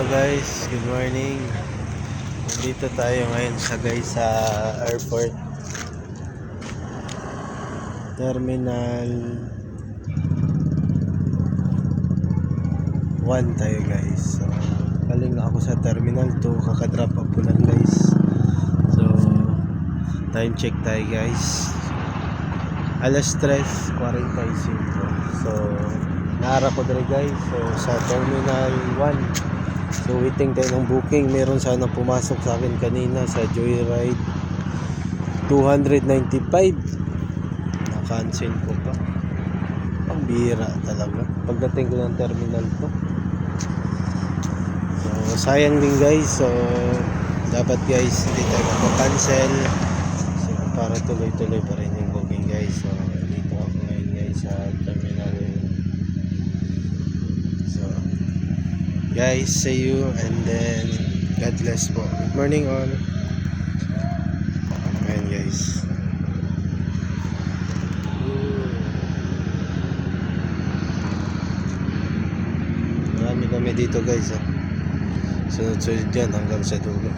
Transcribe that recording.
guys, good morning. Nandito tayo ngayon sa airport Terminal 1 tayo guys. So, galing na ako sa Terminal 2, kakadrop up po lang guys. So, time check tayo guys. Alas 3:45. So, naara ko dere guys. So, sa Terminal 1. So, waiting tayo ng booking. Meron sana pumasok sa akin kanina sa Joyride 295. Na-cancel ko pa. Pambira talaga pagdating ko ng Terminal 2. So, sayang din guys. So, dapat guys hindi tayo mapakancel. So, para tuloy-tuloy pa rin yung booking guys. So, dito ako ngayon guys sa Terminal. So, guys, see you and then God bless po. Good morning all. Ayan guys. Marami kami dito guys. Sunod-sunod yan hanggang sa dulo.